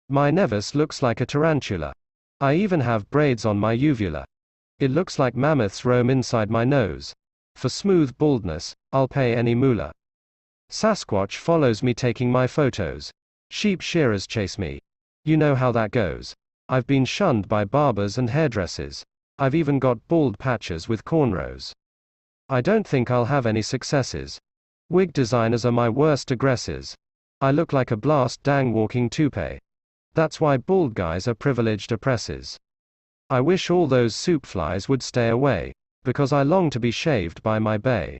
My nevis looks like a tarantula. I even have braids on my uvula. It looks like mammoths roam inside my nose. For smooth baldness, I'll pay any moolah. Sasquatch follows me taking my photos. Sheep shearers chase me. You know how that goes. I've been shunned by barbers and hairdressers. I've even got bald patches with cornrows. I don't think I'll have any successes. Wig designers are my worst aggressors. I look like a blast dang walking toupee. That's why bald guys are privileged oppressors. I wish all those soup flies would stay away, because I long to be shaved by my bae.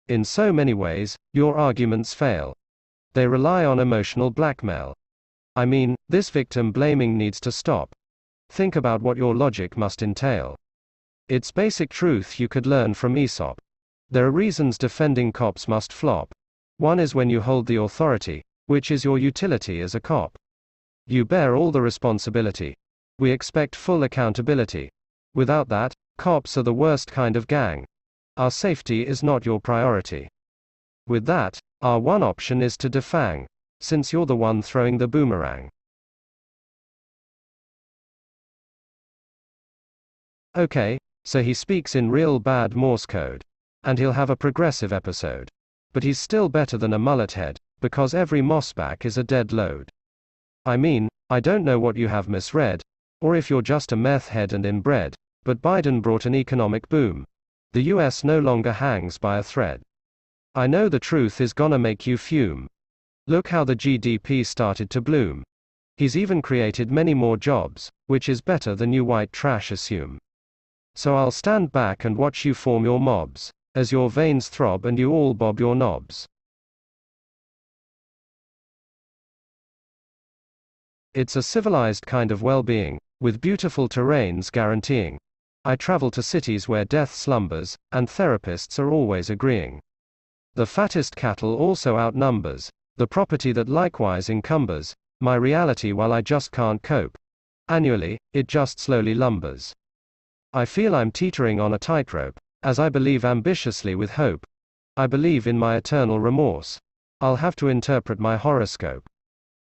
In so many ways, your arguments fail. They rely on emotional blackmail. I mean, this victim blaming needs to stop. Think about what your logic must entail. It's basic truth you could learn from Aesop. There are reasons defending cops must flop. One is when you hold the authority, which is your utility as a cop. You bear all the responsibility. We expect full accountability. Without that, cops are the worst kind of gang. Our safety is not your priority. With that, our one option is to defang, since you're the one throwing the boomerang. Okay, so he speaks in real bad Morse code. And he'll have a progressive episode. But he's still better than a mullet head, because every mossback is a dead load. I mean, I don't know what you have misread, or if you're just a meth head and inbred, but Biden brought an economic boom. The US no longer hangs by a thread. I know the truth is gonna make you fume. Look how the GDP started to bloom. He's even created many more jobs, which is better than you white trash assume. So I'll stand back and watch you form your mobs, as your veins throb and you all bob your knobs. It's a civilized kind of well-being, with beautiful terrains guaranteeing. I travel to cities where death slumbers, and therapists are always agreeing. The fattest cattle also outnumbers, the property that likewise encumbers, my reality while I just can't cope. Annually, it just slowly lumbers. I feel I'm teetering on a tightrope, as I believe ambitiously with hope. I believe in my eternal remorse. I'll have to interpret my horoscope.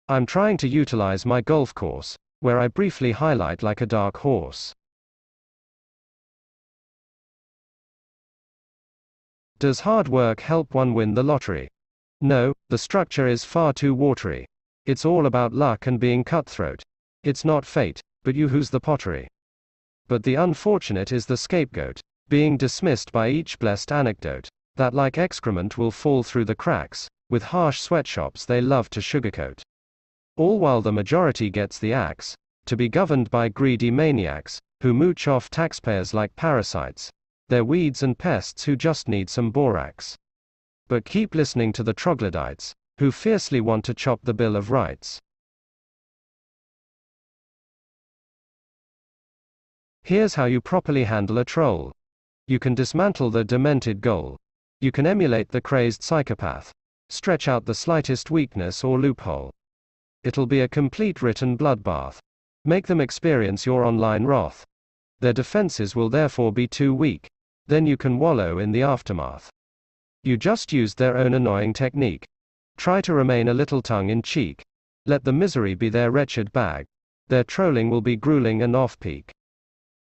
I'm trying to utilize my golf course, where I briefly highlight like a dark horse. Does hard work help one win the lottery? No, the structure is far too watery. It's all about luck and being cutthroat. It's not fate, but you who's the pottery. But the unfortunate is the scapegoat, being dismissed by each blessed anecdote, that like excrement will fall through the cracks, with harsh sweatshops they love to sugarcoat. All while the majority gets the axe, to be governed by greedy maniacs, who mooch off taxpayers like parasites. They're weeds and pests who just need some borax. But keep listening to the troglodytes, who fiercely want to chop the Bill of Rights. Here's how you properly handle a troll. You can dismantle the demented goal. You can emulate the crazed psychopath. Stretch out the slightest weakness or loophole. It'll be a complete written bloodbath. Make them experience your online wrath. Their defenses will therefore be too weak. Then you can wallow in the aftermath. You just used their own annoying technique. Try to remain a little tongue-in-cheek. Let the misery be their wretched bag. Their trolling will be grueling and off-peak.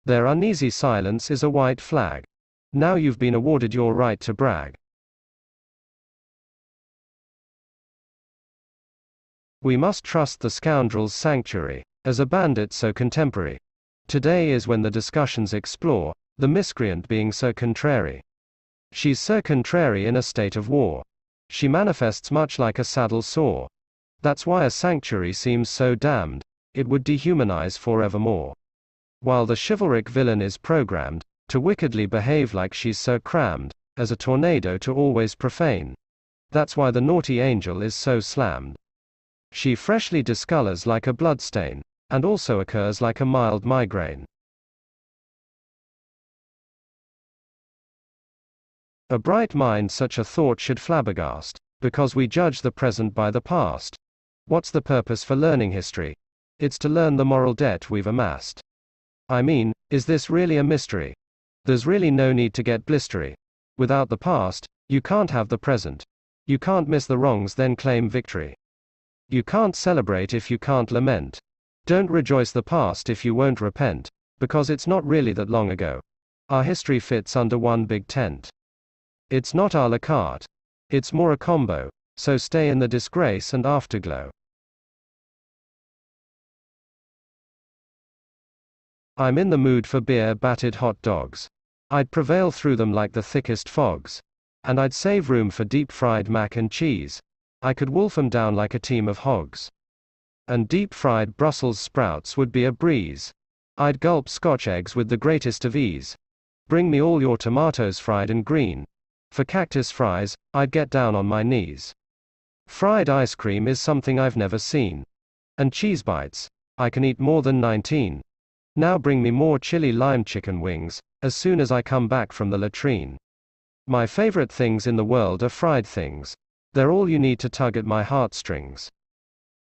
Their uneasy silence is a white flag. Now you've been awarded your right to brag. We must trust the scoundrel's sanctuary, as a bandit so contemporary. Today is when the discussions explore, the miscreant being so contrary. She's so contrary in a state of war. She manifests much like a saddle sore. That's why a sanctuary seems so damned, it would dehumanize forevermore. While the chivalric villain is programmed, to wickedly behave like she's so crammed, as a tornado to always profane. That's why the naughty angel is so slammed. She freshly discolors like a bloodstain, and also occurs like a mild migraine. A bright mind such a thought should flabbergast, because we judge the present by the past. What's the purpose for learning history? It's to learn the moral debt we've amassed. I mean, is this really a mystery? There's really no need to get blistery. Without the past, you can't have the present. You can't miss the wrongs then claim victory. You can't celebrate if you can't lament. Don't rejoice the past if you won't repent, because it's not really that long ago. Our history fits under one big tent. It's not a la carte. It's more a combo, so stay in the disgrace and afterglow. I'm in the mood for beer-battered hot dogs. I'd prevail through them like the thickest fogs. And I'd save room for deep-fried mac and cheese. I could wolf 'em down like a team of hogs. And deep-fried Brussels sprouts would be a breeze. I'd gulp Scotch eggs with the greatest of ease. Bring me all your tomatoes fried and green. For cactus fries, I'd get down on my knees. Fried ice cream is something I've never seen. And cheese bites, I can eat more than 19. Now bring me more chili lime chicken wings, as soon as I come back from the latrine. My favorite things in the world are fried things. They're all you need to tug at my heartstrings.